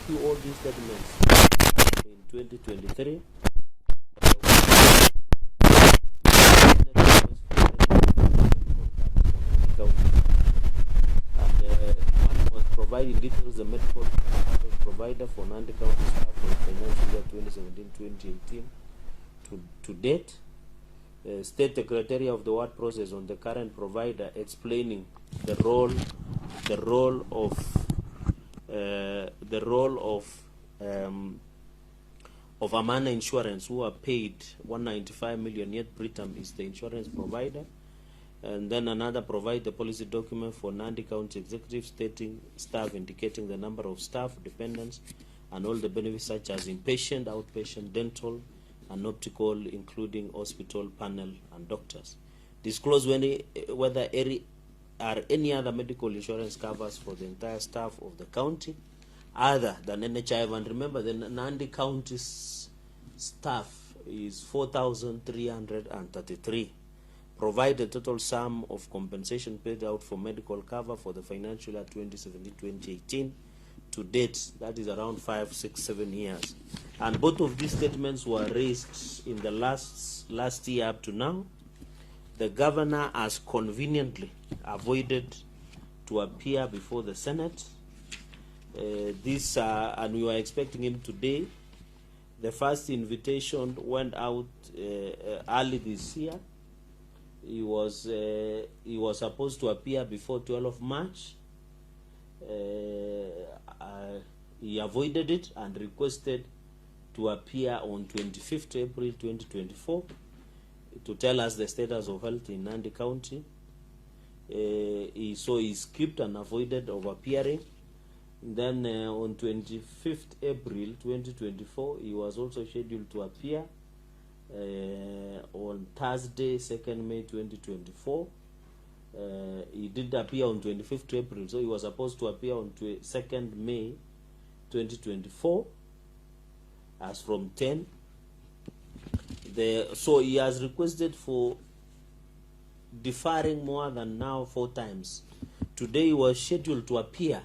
you all these statements in 2023. One was providing details the medical provider for Nandi County staff for financial year 2017-2018 to date. State the criteria of the award process on the current provider, explaining the role of Amana Insurance, who are paid 195 million, yet Britam is the insurance provider. And then another provide the policy document for Nandi County Executive stating staff, indicating the number of staff, dependents, and all the benefits such as inpatient, outpatient, dental, and optical, including hospital, panel, and doctors. Disclose whether any other medical insurance covers for the entire staff of the county other than NHIF. And remember, the Nandi County's staff is 4,333. Provide a total sum of compensation paid out for medical cover for the financial year 2017-2018 to date. That is around 5, 6, 7 years. And both of these statements were raised in the last year up to now. The governor has conveniently avoided to appear before the Senate. And we were expecting him today. The first invitation went out early this year. He was supposed to appear before 12th of March. He avoided it and requested to appear on 25th April 2024 to tell us the status of health in Nandi County. So he skipped and avoided of appearing. Then on 25th April 2024, he was also scheduled to appear on Thursday, 2nd May 2024. He did appear on 25th April, so he was supposed to appear on 2nd May 2024 as from 10. So he has requested for deferring more than now 4 times. Today he was scheduled to appear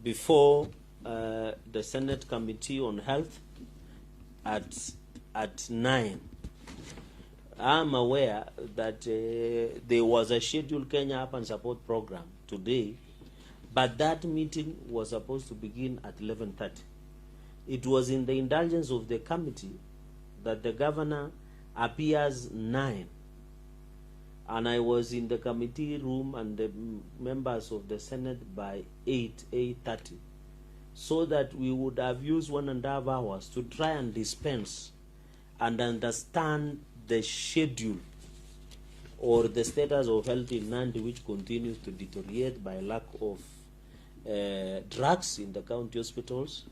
before the Senate Committee on Health at 9. I'm aware that there was a scheduled Kenya Up and Support program today, but that meeting was supposed to begin at 11:30. It was in the indulgence of the committee that the governor appears 9, and I was in the committee room and the members of the Senate by 8:30, so that we would have used 1.5 hours to try and dispense and understand the schedule or the status of health in Nandi, which continues to deteriorate by lack of drugs in the county hospitals,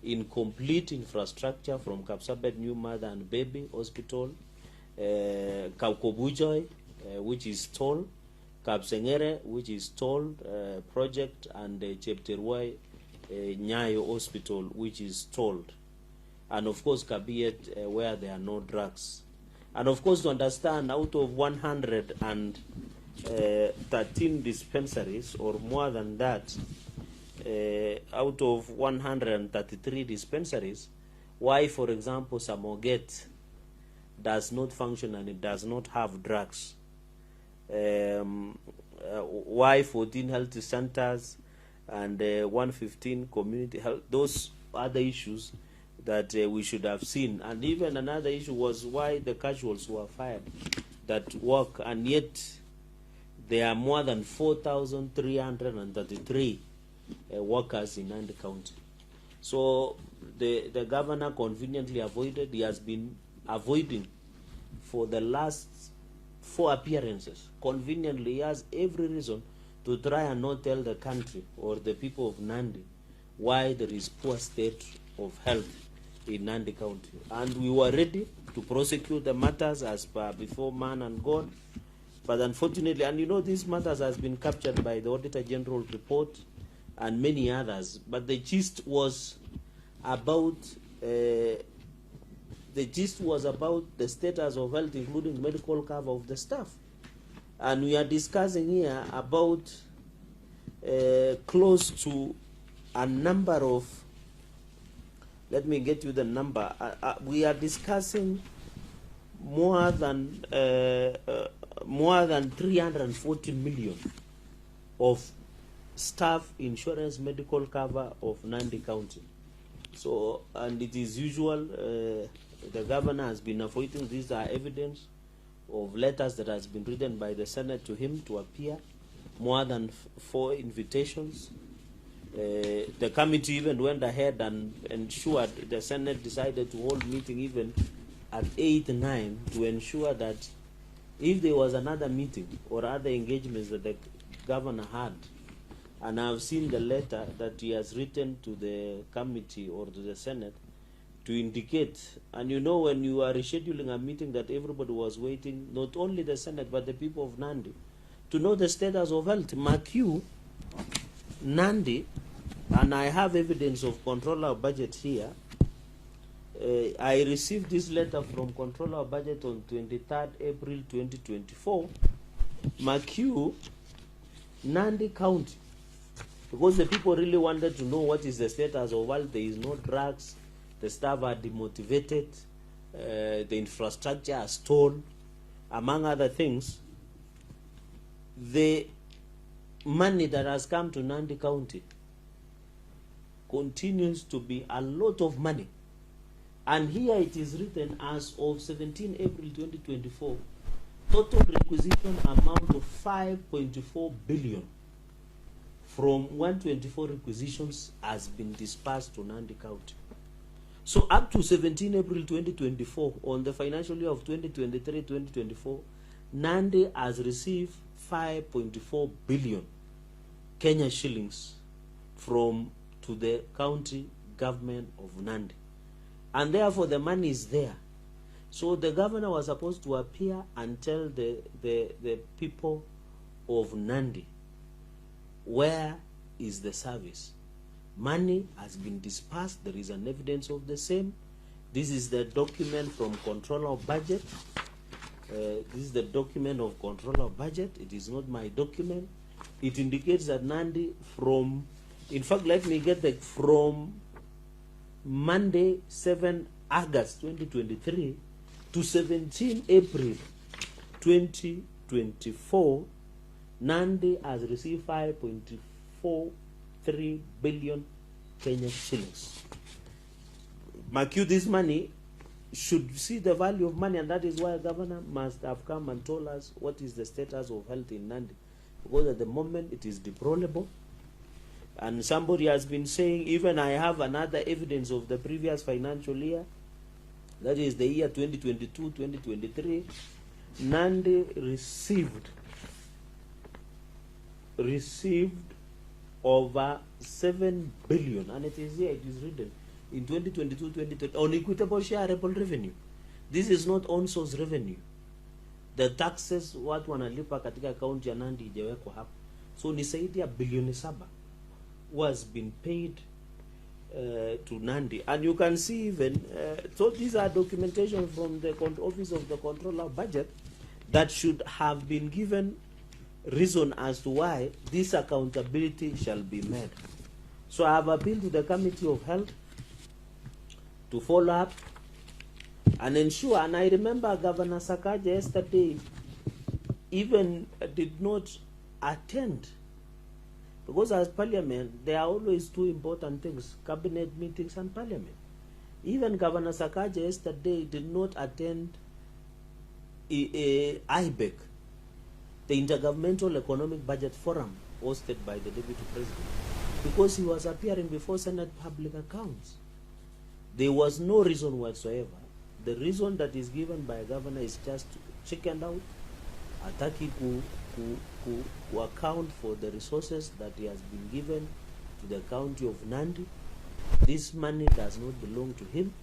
incomplete infrastructure from Kapsabet New Mother and Baby Hospital, Kaukobujoi, which is stalled, Kapsengere, which is stalled project, and Chepterwai Nyayo Hospital, which is stalled. And of course Kabiet, where there are no drugs. And of course, to understand, out of 113 dispensaries, or more than that, out of 133 dispensaries, why, for example, Samoget does not function and it does not have drugs? Why 14 health centers and 115 community health? Those are the issues that we should have seen. And even another issue was why the casuals were fired that work, and yet there are more than 4,333 workers in Nandi County. So the governor conveniently avoided. He has been avoiding for the last 4 appearances. Conveniently, he has every reason to try and not tell the country or the people of Nandi why there is poor state of health in Nandi County. And we were ready to prosecute the matters as per before man and God. But unfortunately, and you know, these matters has been captured by the Auditor General report and many others. But the gist was about the status of health, including medical cover of the staff. And we are discussing here about close to a number of Let me get you the number. We are discussing more than 340 million of staff insurance medical cover of Nandi County. So, and it is usual, the governor has been avoiding. These are evidence of letters that has been written by the Senate to him to appear, more than 4 invitations. The committee even went ahead and ensured, the Senate decided to hold meeting even at 8, 9 to ensure that if there was another meeting or other engagements that the governor had, and I've seen the letter that he has written to the committee or to the Senate to indicate, and you know when you are rescheduling a meeting that everybody was waiting, not only the Senate but the people of Nandi, to know the status of health. McHugh, Nandi, and I have evidence of controller of budget here. I received this letter from controller of budget on 23rd April 2024. McHugh, Nandi County, because the people really wanted to know what is the status of health. There is no drugs, the staff are demotivated, the infrastructure is torn, among other things. The money that has come to Nandi County continues to be a lot of money. And here it is written, as of 17 April 2024, total requisition amount of 5.4 billion from 124 requisitions has been dispersed to Nandi County. So up to 17 April 2024, on the financial year of 2023-2024, Nandi has received 5.4 billion Kenya shillings to the county government of Nandi. And therefore the money is there. So the governor was supposed to appear and tell the people of Nandi, where is the service? Money has been dispersed. There is an evidence of the same. This is the document from Controller of Budget. This is the document of Controller of Budget. It is not my document. It indicates that Nandi from, in fact, let me get from Monday 7 August 2023 to 17 April 2024, Nandi has received 5.43 billion Kenya shillings. McHugh, this money should see the value of money, and that is why a governor must have come and told us what is the status of health in Nandi, because at the moment it is deplorable. And somebody has been saying, even I have another evidence of the previous financial year, that is the year 2022-2023, Nandi received over 7 billion, and it is here, it is written, in 2022-2023, on equitable shareable revenue. This is not on source revenue. The taxes watu wanalipa katika kaunti ya Nandi ijawekwa hapa. So ni zaidi ya bilioni 7 was been paid to Nandi. And you can see even, so these are documentation from the Office of the Controller of Budget that should have been given reason as to why this accountability shall be made. So I have appealed to the Committee of Health to follow up and ensure, and I remember Governor Sakaja yesterday even did not attend, because as Parliament, there are always 2 important things, cabinet meetings and Parliament. Even Governor Sakaja yesterday did not attend IBEC, the Intergovernmental Economic Budget Forum hosted by the Deputy President, because he was appearing before Senate Public Accounts. There was no reason whatsoever. The reason that is given by a governor is just chickened out, attacking to account for the resources that he has been given to the county of Nandi. This money does not belong to him.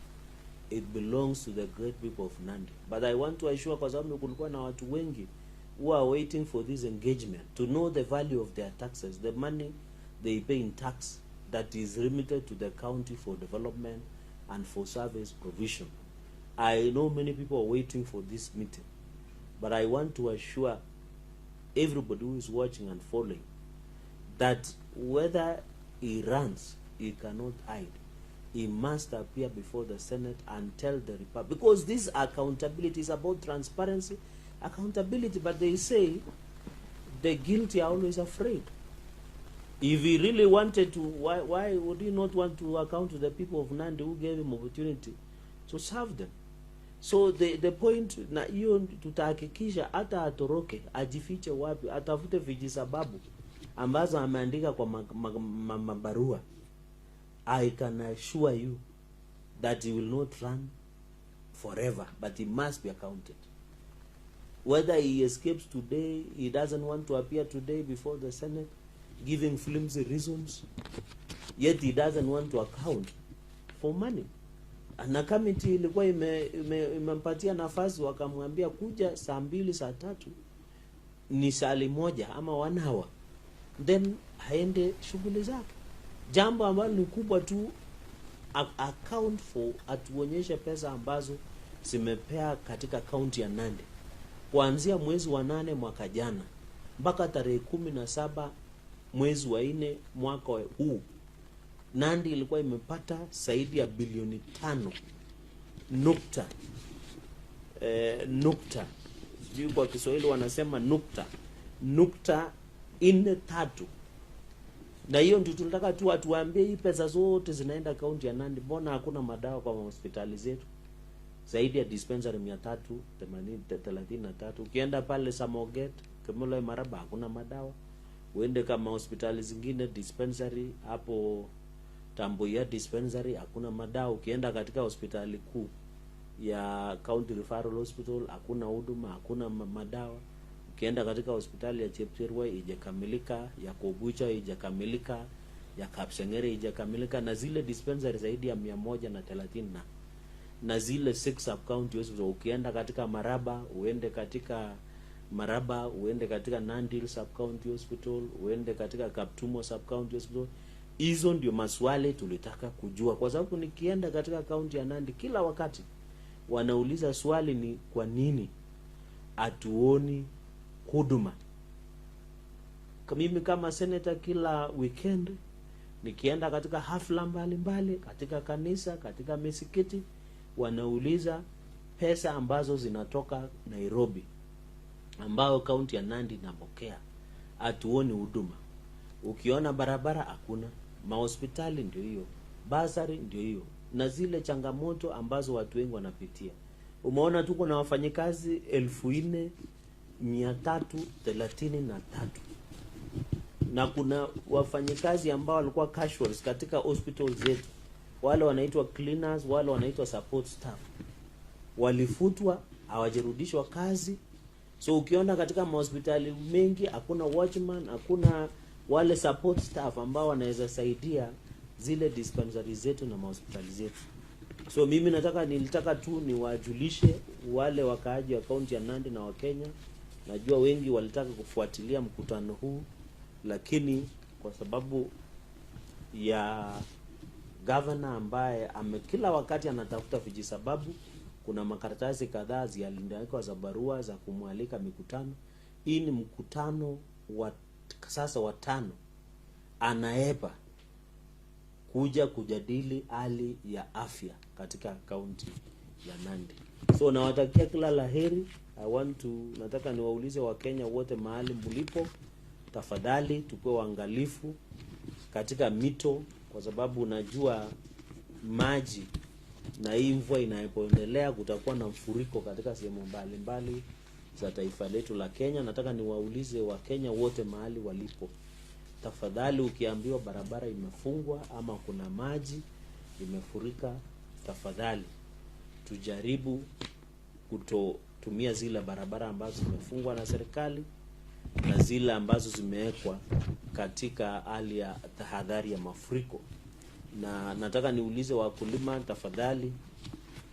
It belongs to the great people of Nandi. But I want to assure, kwa sababu kulikuwa na watu wengi who are waiting for this engagement to know the value of their taxes, the money they pay in tax that is remitted to the county for development and for service provision. I know many people are waiting for this meeting, but I want to assure everybody who is watching and following that whether he runs, he cannot hide. he must appear before the Senate and tell the Republic, because this accountability is about transparency, accountability, but they say the guilty are always afraid. If he really wanted to, why would he not want to account to the people of Nandi who gave him opportunity to serve them? So the point na hiyo tutahakikisha hata atoroke, ajifiche wapi, atafute vijisababu ambazo ameandika kwa mabarua. I can assure you that he will not run forever, but he must be accounted. Whether he escapes today, he doesn't want to appear today before the Senate, giving flimsy reasons, yet he doesn't want to account for money. Na committee ilikuwa imempatia nafasi, wakamwambia kuja saa 2 saa 3 ni sali moja ama 1 hour, then haende shughuli zake. Jambo ambalo ni kubwa tu, account for, atuonyeshe pesa ambazo zimepea katika kaunti ya Nandi kuanzia mwezi wa 8 mwaka jana mpaka tarehe 17 mwezi wa 4 mwaka huu. Nandi ilikuwa imepata zaidi ya bilioni 5 nukta sijui kwa Kiswahili wanasema nukta 43. Na hiyo ndio tunataka tu atuambie, hii pesa zote zinaenda kaunti ya Nandi. Mbona hakuna madawa kwa hospitali zetu? Zaidi ya dispensary 333. Ukienda pale Samoget, Kemolo, Maraba hakuna madawa. Uende kama hospitali zingine dispensary hapo Tamboya dispensary hakuna madawa. Ukienda katika hospitali kuu ya County Referral Hospital hakuna huduma, hakuna madawa. Ukienda katika hospitali ya Chepchirwai haijakamilika, ya Kobucha haijakamilika, ya Kapsengere haijakamilika, na zile dispensary zaidi ya 130 na zile 6 sub county hospitals. Ukienda katika Maraba, uende katika Nandi sub county hospital, uende katika Kaptumo sub county hospital. Hizo ndio maswali tulitaka kujua, kwa sababu nikienda katika kaunti ya Nandi kila wakati wanauliza swali ni kwa nini atuoni huduma. Mimi kama senator kila weekend nikienda katika hafla mbalimbali, katika kanisa, katika misikiti, wanauliza pesa ambazo zinatoka Nairobi ambao kaunti ya Nandi inapokea, atuoni huduma. Ukiona barabara hakuna, mahospitali ndio hiyo, basari ndio hiyo, na zile changamoto ambazo watu wengi wanapitia. Umeona tuko na wafanyikazi 4333 na kuna wafanyikazi ambao walikuwa casuals katika hospitals zetu, wale wanaitwa cleaners, wale wanaitwa support staff, walifutwa, hawajarudishwa kazi. So ukiona katika hospitali mengi hakuna watchman, hakuna wale support staff ambao wanaweza saidia zile dispensary zetu na hospitali zetu. So mimi nilitaka tu niwajulishe wale wakaaji wa kaunti ya Nandi na Wakenya. Najua wengi walitaka kufuatilia mkutano huu, lakini kwa sababu ya governor ambaye kila wakati anatafuta vijisababu, kuna makaratasi kadhaa zialindikwa za barua za kumwalika mikutano. Hii ni mkutano wa sasa wa 5 anaepa kuja kujadili hali ya afya katika kaunti ya Nandi. So nawatakia kila laheri. Nataka niwaulize Wakenya wote mahali mlipo, tafadhali tukue waangalifu katika mito, kwa sababu unajua maji na hii mvua inapoendelea kutakuwa na mfuriko katika sehemu mbalimbali za taifa letu la Kenya. Nataka niwaulize Wakenya wote mahali walipo, tafadhali ukiambiwa barabara imefungwa ama kuna maji imefurika, tafadhali tujaribu kutotumia zile barabara ambazo zimefungwa na serikali na zile ambazo zimewekwa katika hali ya tahadhari ya mafuriko. Na nataka niulize wakulima, tafadhali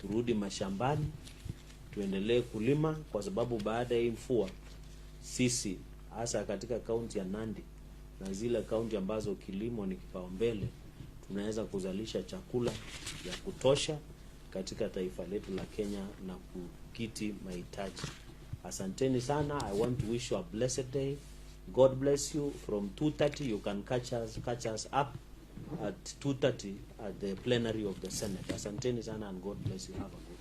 turudi mashambani, tuendelee kulima, kwa sababu baada ya mvua sisi hasa katika kaunti ya Nandi na zile kaunti ambazo kilimo ni kipaumbele, tunaweza kuzalisha chakula ya kutosha katika taifa letu la Kenya na kukidhi mahitaji. Asanteni sana. I want to wish you a blessed day. God bless you. From 2:30 you can catch us up at 2:30 at the plenary of the Senate. Asanteni sana and God bless you. Have a good